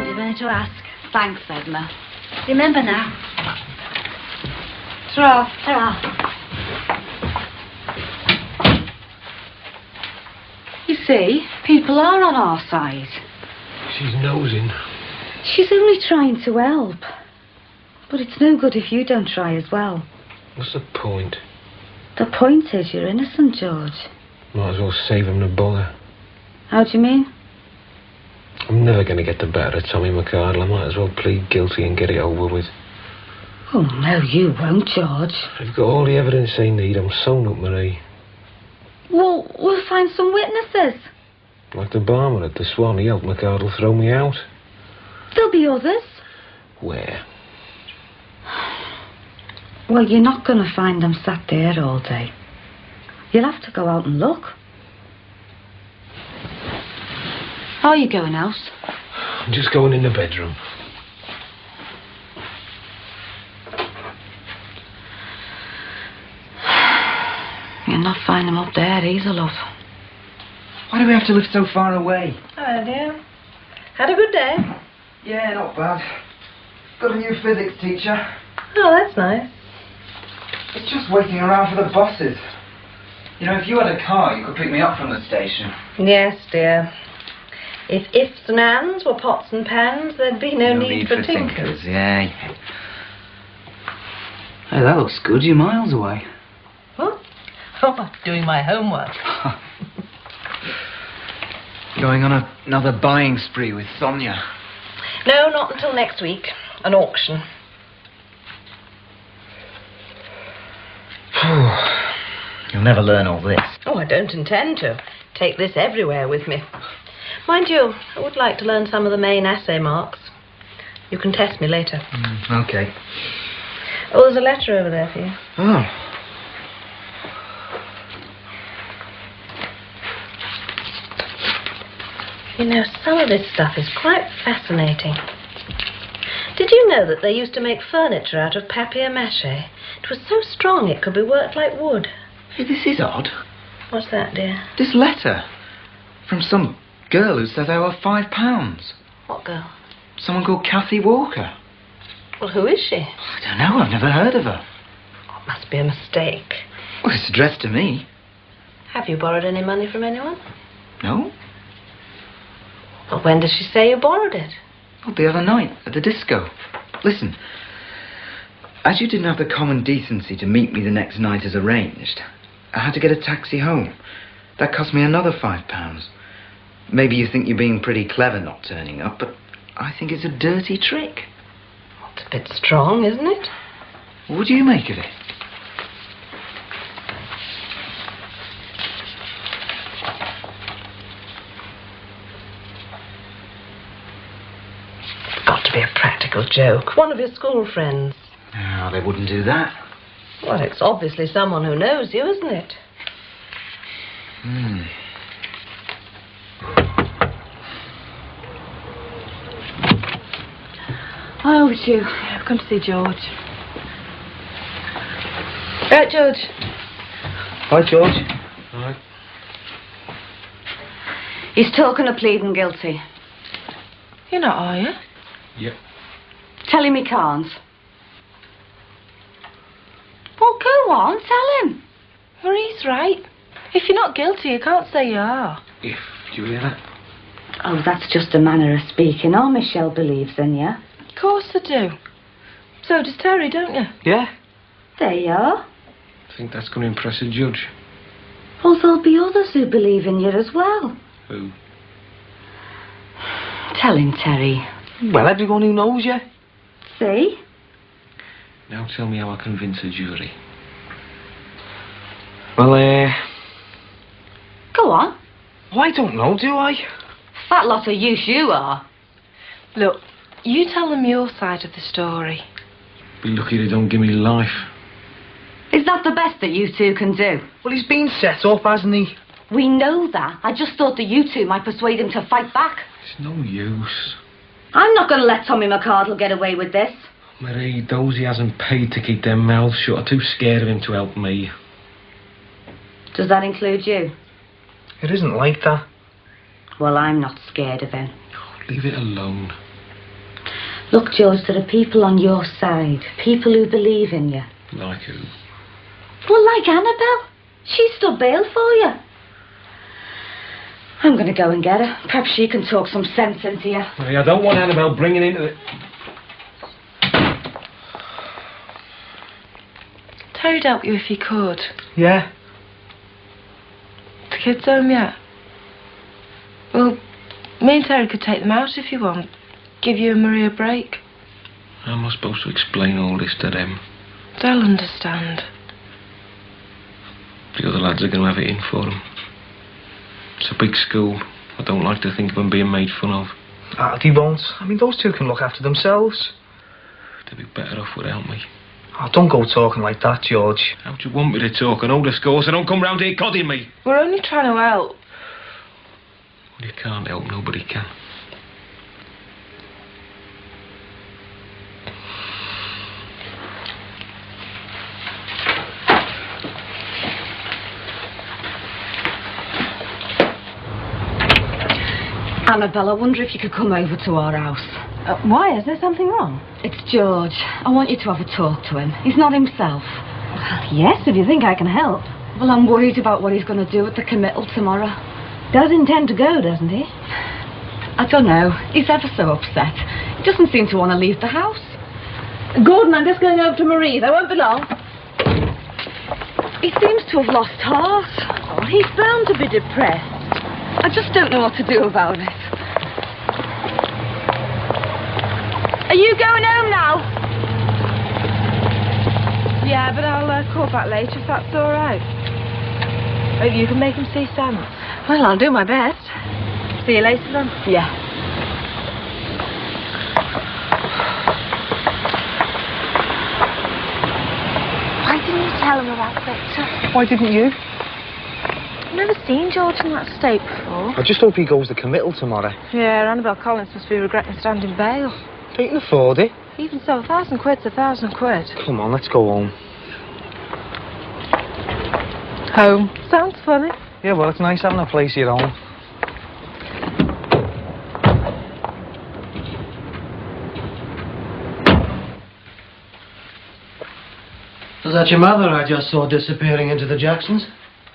found him in to ask. Thanks, Edna. Remember now. Ta-ra. Ta-ra. You see, people are on our side. She's nosing. She's only trying to help. But it's no good if you don't try as well. What's the point? The point is you're innocent, George. Might as well save him the bother. How do you mean? I'm never going to get the better of Tommy McArdle. I might as well plead guilty and get it over with. Oh, no, you won't, George. I've got all the evidence they need. I'm sewn up, Marie. Well, we'll find some witnesses. Like the barman at the Swan. He helped McArdle throw me out. There'll be others. Where? Well, you're not going to find them sat there all day. You'll have to go out and look. How are you going out? I'm just going in the bedroom. You'll not find them up there either, love. Why do we have to live so far away? Hello, dear. Had a good day? Yeah, not bad. Got a new physics teacher. Oh, that's nice. It's just waiting around for the buses. You know, if you had a car, you could pick me up from the station. Yes, dear. If ifs and ands were pots and pans, there'd be no need for tinkers. Yeah. Hey, that looks good. You're miles away. What? Oh, I'm doing my homework. Going on another buying spree with Sonia. No, not until next week. An auction. You'll never learn all this. Oh, I don't intend to. Take this everywhere with me. Mind you, I would like to learn some of the main assay marks. You can test me later. Okay. Oh, there's a letter over there for you. Oh. You know, some of this stuff is quite fascinating. Did you know that they used to make furniture out of papier-mâché? It was so strong it could be worked like wood. Hey, this is odd. What's that, dear? This letter. From some girl who says I owe her £5. What girl? Someone called Kathy Walker. Well, who is she? I don't know. I've never heard of her. Oh, it must be a mistake. Well, it's addressed to me. Have you borrowed any money from anyone? No? Well, when did she say you borrowed it? Well, the other night at the disco. Listen. As you didn't have the common decency to meet me the next night as arranged, I had to get a taxi home. That cost me another £5. Maybe you think you're being pretty clever not turning up, but I think it's a dirty trick. Well, it's a bit strong, isn't it? What do you make of it? It's got to be a practical joke. One of your school friends. Oh, they wouldn't do that. Well, it's obviously someone who knows you, isn't it? Oh, it's you. I've come to see George. Right, George. Hi, George. All right. He's talking of pleading guilty. You're not, are you? Yep. Tell him he can't. Well, go on, tell him. Marie's right. If you're not guilty, you can't say you are. If, do you hear that? Oh, that's just a manner of speaking. All Michelle believes in you. Of course I do. So does Terry, don't you? Yeah? There you are. I think that's going to impress a judge. Well, there'll be others who believe in you as well. Who? Tell him, Terry. Well, everyone who knows you. See? Now tell me how I convince a jury. Well, Go on. I don't know, do I? Fat lot of use you are. Look, you tell them your side of the story. Be lucky they don't give me life. Is that the best that you two can do? Well, he's been set up, hasn't he? We know that. I just thought that you two might persuade him to fight back. It's no use. I'm not going to let Tommy McArdle get away with this. Marie, those he hasn't paid to keep their mouths shut are too scared of him to help me. Does that include you? It isn't like that. Well, I'm not scared of him. Leave it alone. Look, George, there are people on your side. People who believe in you. Like who? Well, like Annabelle. She stood bail for you. I'm going to go and get her. Perhaps she can talk some sense into you. Hey, I don't want Annabelle bringing into it. Terry'd help you if he could. Yeah? The kids home yet? Well, me and Terry could take them out if you want. Give you and Marie a break. How am I supposed to explain all this to them? They'll understand. The other lads are going to have it in for them. It's a big school. I don't like to think of them being made fun of. They won't. I mean, those two can look after themselves. They'd be better off without me. Oh, don't go talking like that, George. How do you want me to talk? I know the score, so don't come round here codding me. We're only trying to help. Well, you can't help, nobody can. Annabelle, I wonder if you could come over to our house. Why? Is there something wrong? It's George. I want you to have a talk to him. He's not himself. Well, yes, if you think I can help. Well, I'm worried about what he's going to do at the committal tomorrow. Does intend to go, doesn't he? I don't know. He's ever so upset. He doesn't seem to want to leave the house. Gordon, I'm just going over to Marie's. I won't be long. He seems to have lost heart. Oh, he's bound to be depressed. I just don't know what to do about it. Are you going home now? Yeah, but I'll call back later if that's all right. Maybe you can make him see Sam. Well, I'll do my best. See you later then. Yeah. Why didn't you tell him about Victor? Why didn't you? I've never seen George in that state before. I just hope he goes to committal tomorrow. Yeah, Annabelle Collins must be regretting standing bail. They can afford it. Even so, £1,000's £1,000. Come on, let's go home. Home. Sounds funny. Yeah, well, it's nice having a place of your own. Was that your mother I just saw disappearing into the Jacksons?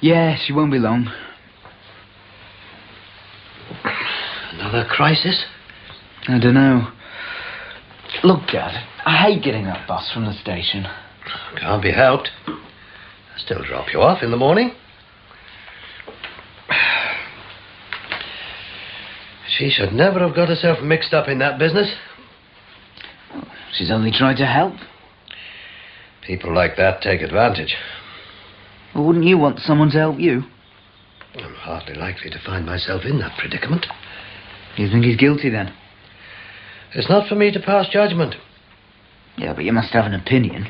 Yeah, she won't be long. Another crisis? I don't know. Look, Dad, I hate getting that bus from the station. Can't be helped. I still drop you off in the morning. She should never have got herself mixed up in that business. She's only tried to help. People like that take advantage. Well, wouldn't you want someone to help you? I'm hardly likely to find myself in that predicament. You think he's guilty, then? It's not for me to pass judgment. Yeah, but you must have an opinion.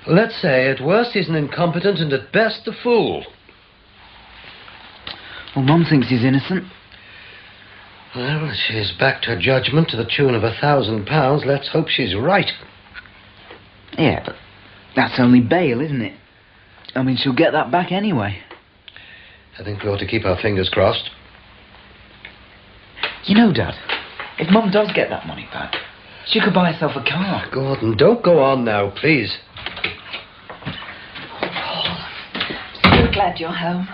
Let's say at worst he's an incompetent and at best a fool. Well, Mum thinks he's innocent. Well, she's backed her judgment to the tune of £1,000. Let's hope she's right. Yeah, but that's only bail, isn't it? I mean, she'll get that back anyway. I think we ought to keep our fingers crossed. You know, Dad, if Mum does get that money back, she could buy herself a car. Gordon, don't go on now, please. So glad you're home.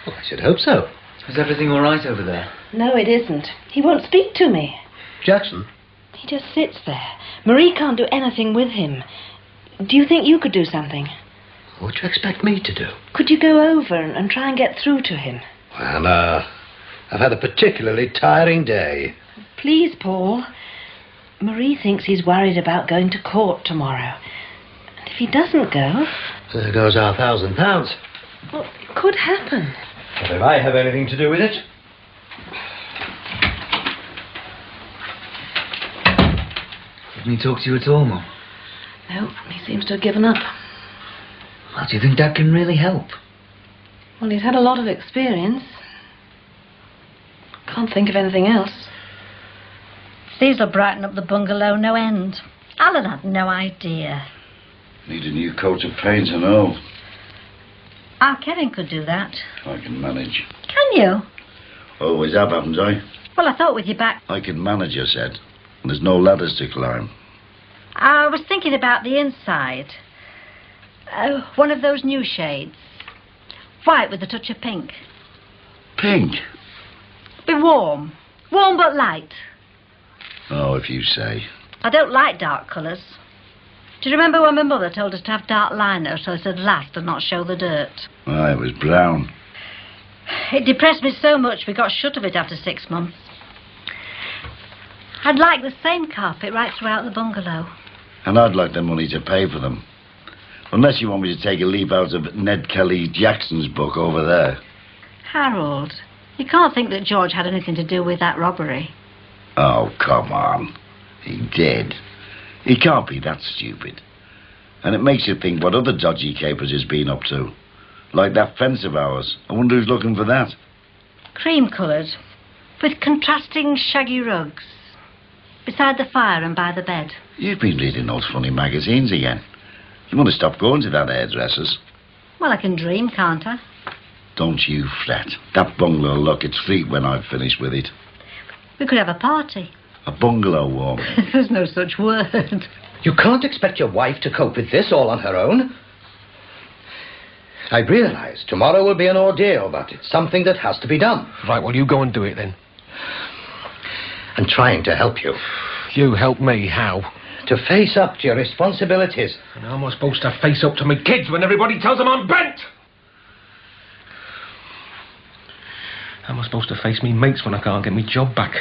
Well, I should hope so. Is everything all right over there? No, it isn't. He won't speak to me. Jackson? He just sits there. Marie can't do anything with him. Do you think you could do something? What do you expect me to do? Could you go over and try and get through to him? Well, I've had a particularly tiring day. Please, Paul. Marie thinks he's worried about going to court tomorrow. And if he doesn't go... There goes our £1,000. Well, it could happen. But if I have anything to do with it... Didn't he talk to you at all, Mum? No, he seems to have given up. Well, do you think Dad can really help? Well, he's had a lot of experience. Can't think of anything else. These'll brighten up the bungalow no end. Alan had no idea. Need a new coat of paint and all. Our Kevin could do that. I can manage. Can you? Always have, haven't I? Well, I thought with your back... I can manage, I said. And there's no ladders to climb. I was thinking about the inside. One of those new shades. White with a touch of pink. Pink? Be warm. Warm but light. Oh, if you say. I don't like dark colours. Do you remember when my mother told us to have dark liner so it'd last and not show the dirt? Ah, it was brown. It depressed me so much we got shut of it after 6 months. I'd like the same carpet right throughout the bungalow. And I'd like the money to pay for them. Unless you want me to take a leaf out of Ned Kelly Jackson's book over there. Harold, you can't think that George had anything to do with that robbery. Oh, come on. He did. He can't be that stupid. And it makes you think what other dodgy capers he's been up to. Like that fence of ours. I wonder who's looking for that. Cream-coloured, with contrasting shaggy rugs. Beside the fire and by the bed. You've been reading those funny magazines again. You want to stop going to that hairdresser's? Well, I can dream, can't I? Don't you fret. That bungalow will look its feet when I've finished with it. We could have a party. A bungalow warming. There's no such word. You can't expect your wife to cope with this all on her own. I realise tomorrow will be an ordeal, but it's something that has to be done. Right, well, you go and do it then. I'm trying to help you. You help me, how? To face up to your responsibilities. And how am I supposed to face up to my kids when everybody tells them I'm bent? How am I supposed to face me mates when I can't get my job back?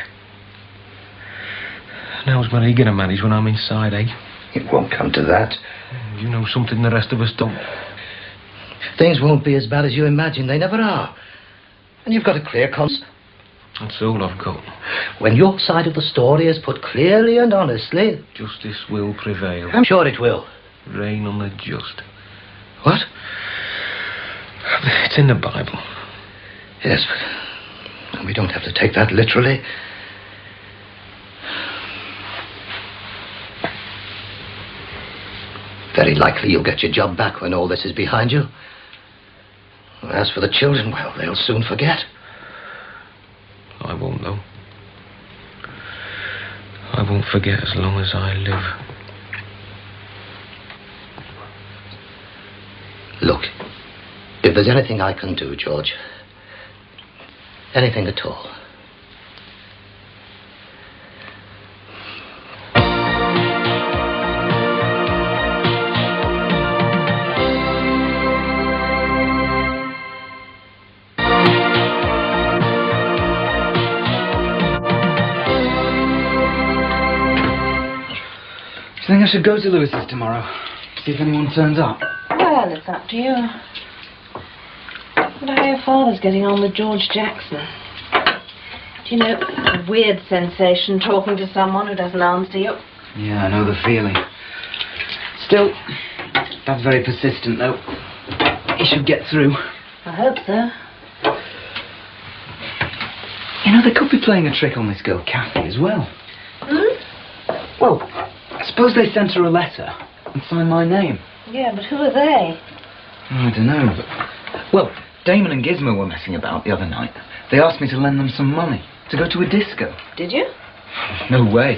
And how's Marie going to manage when I'm inside, eh? It won't come to that. You know something the rest of us don't. Things won't be as bad as you imagine. They never are. And you've got a clear conscience. That's all I've got. When your side of the story is put clearly and honestly... Justice will prevail. I'm sure it will. Reign on the just. What? It's in the Bible. Yes, but we don't have to take that literally. Very likely you'll get your job back when all this is behind you. As for the children, well, they'll soon forget. I won't, though. I won't forget as long as I live. Look, if there's anything I can do, George, anything at all, I think I should go to Lewis's tomorrow. See if anyone turns up. Well, it's up to you. But how your father's getting on with George Jackson? Do you know, a weird sensation talking to someone who doesn't answer you. Yeah, I know the feeling. Still, Dad's very persistent, though. He should get through. I hope so. You know, they could be playing a trick on this girl, Kathy, as well. Hmm? Well, I suppose they sent her a letter and signed my name. Yeah, but who are they? I don't know, but... Well, Damon and Gizmo were messing about the other night. They asked me to lend them some money to go to a disco. Did you? No way.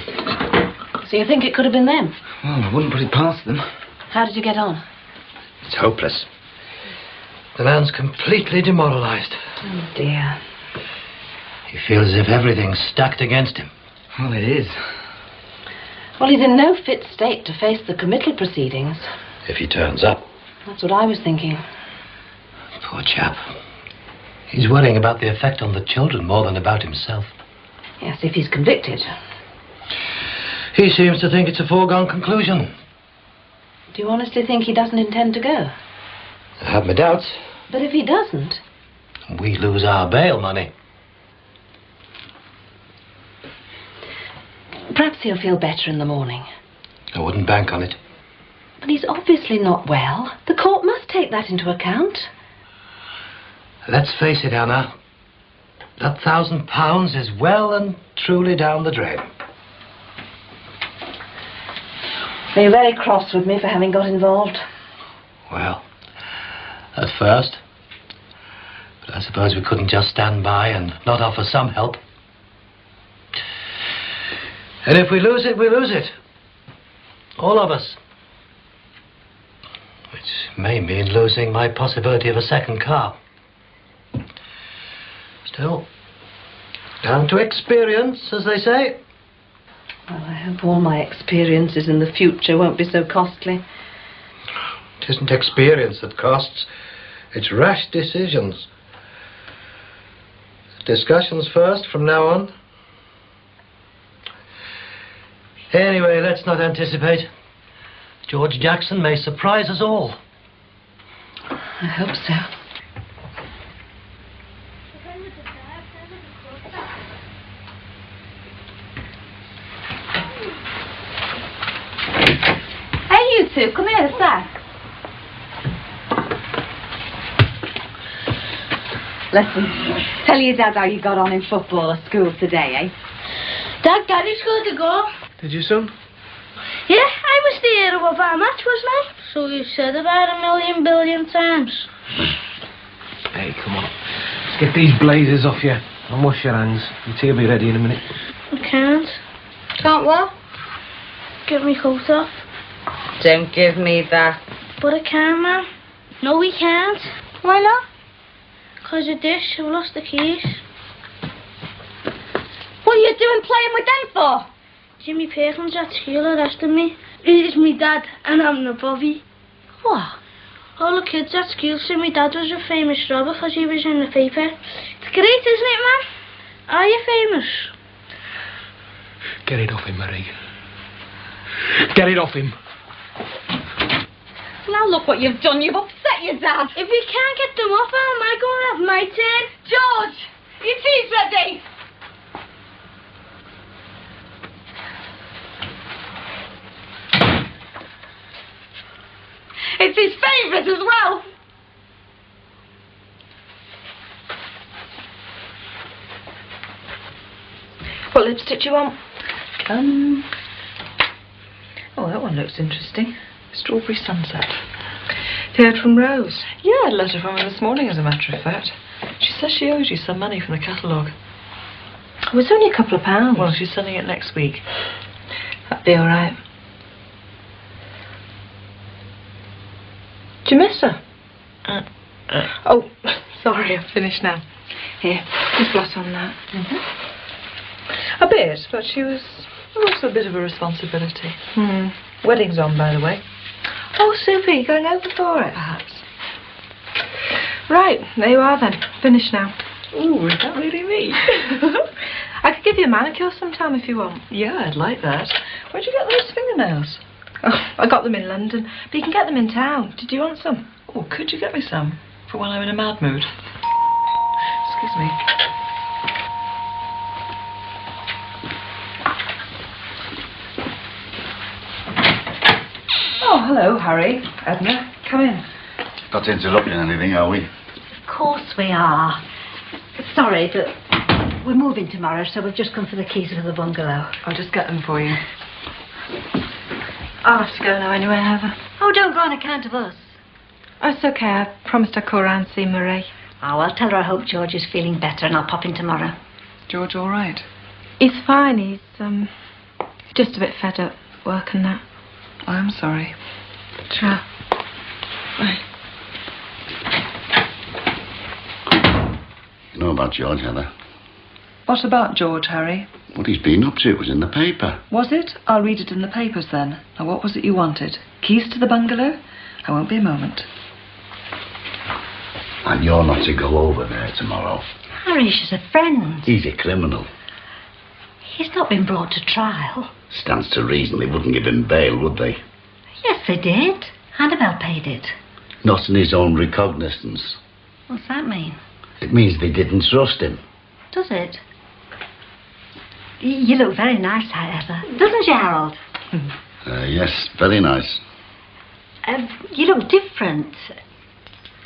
So you think it could have been them? Well, I wouldn't put it past them. How did you get on? it's hopeless. The man's completely demoralised. Oh, dear. He feels as if everything's stacked against him. Well, it is. Well, he's in no fit state to face the committal proceedings. If he turns up. That's what I was thinking. Poor chap. He's worrying about the effect on the children more than about himself. Yes, if he's convicted. He seems to think it's a foregone conclusion. Do you honestly think he doesn't intend to go? I have my doubts. But if he doesn't? We lose our bail money. Perhaps he'll feel better in the morning. I wouldn't bank on it. But he's obviously not well. The court must take that into account. Let's face it, Anna. That £1,000 is well and truly down the drain. They're very cross with me for having got involved. Well, at first. But I suppose we couldn't just stand by and not offer some help. And if we lose it, we lose it. All of us. Which may mean losing my possibility of a second car. Still, down to experience, as they say. Well, I hope all my experiences in the future won't be so costly. It isn't experience that costs. It's rash decisions. Discussions first from now on. Anyway, let's not anticipate. George Jackson may surprise us all. I hope so. Hey, you two, come here a sec. Listen, tell your dad how you got on in football at school today, eh? Daddy's good to go. Did you, son? Yeah, I was the hero of our match, wasn't I? So you said about 1 billion times. Hey, come on. Let's get these blazers off you and wash your hands. Your tea will be ready in a minute. I can't. Can't what? Get me coat off. Don't give me that. But I can, Mum. No, we can't. Why not? 'Cause of this, I've lost the keys. What are you doing playing with them for? Jimmy Perkins at school arrested me. He's me dad, and I'm the Bobby. What? All the kids at school said my dad was a famous robber because he was in the paper. It's great, isn't it, Mum? Are you famous? Get it off him, Marie. Get it off him. Now look what you've done. You've upset your dad. If we can't get them off, how am I going to have my turn? George, your tea's ready. It's his favourite as well. What lipstick do you want? Oh, that one looks interesting. Strawberry Sunset. You heard from Rose? Yeah, I had a letter from her this morning, as a matter of fact. She says she owes you some money from the catalogue. Oh, it's only a couple of pounds. Well, she's sending it next week. That'd be all right. Do you miss her? Oh, sorry, I've finished now. Here, just blot on that. A bit, but she was also a bit of a responsibility. Wedding's on, by the way. Oh, super, you're going over for it, perhaps? Right, there you are then. Finished now. Ooh, is that really me? I could give you a manicure sometime if you want. Yeah, I'd like that. Where'd you get those fingernails? Oh, I got them in London, but you can get them in town. Did you want some? Oh, could you get me some? For when I'm in a mad mood. Excuse me. Oh, hello, Harry. Edna, come in. Not interrupting anything, are we? Of course we are. Sorry, but we're moving tomorrow, so we've just come for the keys for the bungalow. I'll just get them for you. I'll have to go now anyway, Heather. Oh, don't go on account of us. Oh, it's okay. I promised I'd call round and see Marie. Oh, well, tell her I hope George is feeling better and I'll pop in tomorrow. George all right? He's fine. He's, just a bit fed up, work and that. I'm sorry. Sure. Bye. You know about George, Heather? What about George, Harry? What he's been up to, it was in the paper. Was it? I'll read it in the papers then. Now, what was it you wanted? Keys to the bungalow? I won't be a moment. And you're not to go over there tomorrow. Harry, she's a friend. He's a criminal. He's not been brought to trial. Stands to reason they wouldn't give him bail, would they? Yes, they did. Annabelle paid it. Not in his own recognizance. What's that mean? It means they didn't trust him. Does it? You look very nice, however. Doesn't you, Harold? Yes, very nice. You look different.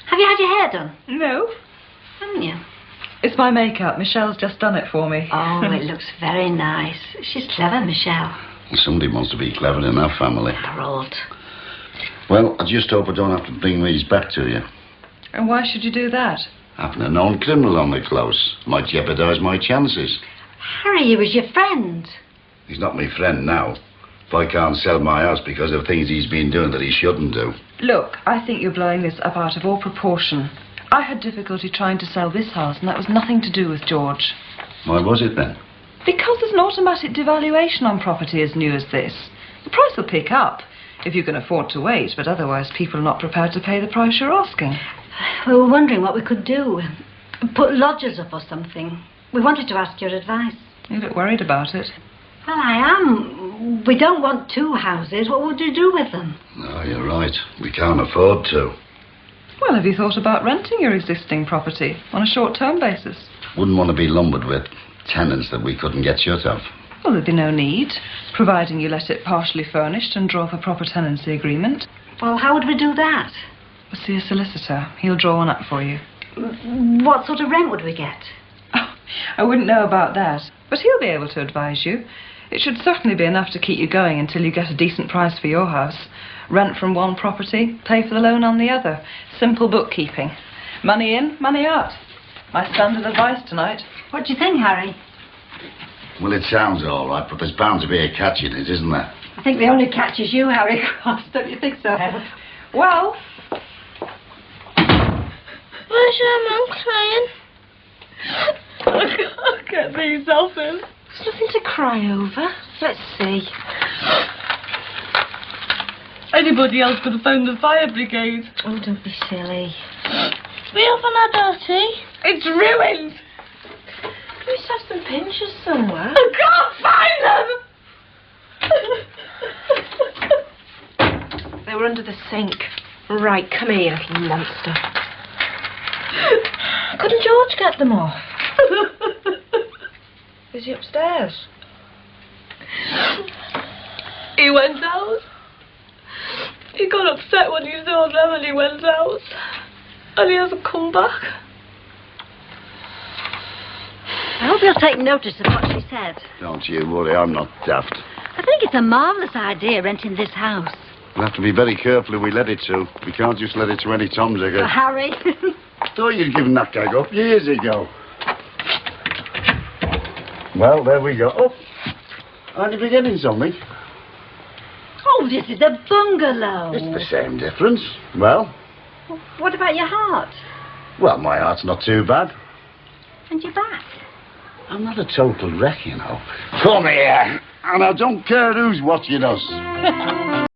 Have you had your hair done? No. Haven't you? It's my makeup. Michelle's just done it for me. Oh, it looks very nice. She's clever, Michelle. Well, somebody wants to be clever in our family. Harold. Well, I just hope I don't have to bring these back to you. And why should you do that? Having a known criminal on the close might jeopardise my chances. Harry, he was your friend. He's not my friend now. If I can't sell my house because of things he's been doing that he shouldn't do. Look, I think you're blowing this up out of all proportion. I had difficulty trying to sell this house, and that was nothing to do with George. Why was it then? Because there's an automatic devaluation on property as new as this. The price will pick up if you can afford to wait, but otherwise people are not prepared to pay the price you're asking. We were wondering what we could do. Put lodgers up or something. We wanted to ask your advice. You look worried about it. Well, I am. We don't want 2 houses. What would you do with them? No, you're right. We can't afford to. Well, have you thought about renting your existing property on a short-term basis? Wouldn't want to be lumbered with tenants that we couldn't get shut of. Well, there'd be no need, providing you let it partially furnished and draw up a proper tenancy agreement. Well, how would we do that? We'll see a solicitor. He'll draw one up for you. What sort of rent would we get? Oh, I wouldn't know about that, but he'll be able to advise you. It should certainly be enough to keep you going until you get a decent price for your house. Rent from one property, pay for the loan on the other. Simple bookkeeping. Money in, money out. My standard advice tonight. What do you think, Harry? Well, it sounds all right, but there's bound to be a catch in it, isn't there? I think the only catch is you, Harry Cross. Don't you think so, Heather? Well... Where's your mum crying? I can't get these off him. There's nothing to cry over. Let's see. Anybody else could have phoned the fire brigade. Oh, don't be silly. We haven't had our tea. It's ruined! We used to have some pinchers somewhere. I can't find them! They were under the sink. Right, come here, little monster. Couldn't George get them off? Is he upstairs? He went out. He got upset when he saw them and he went out. And he hasn't come back. I hope you'll take notice of what she said. Don't you worry, I'm not daft. I think it's a marvellous idea, renting this house. We'll have to be very careful who we let it to. We can't just let it to any Tom Digger. Harry. Thought you'd given that gag up years ago. Well, there we go. Oh, aren't you forgetting something? Oh, this is a bungalow. It's the same difference. Well? What about your heart? Well, my heart's not too bad. And your back? I'm not a total wreck, you know. Come here. And I don't care who's watching us.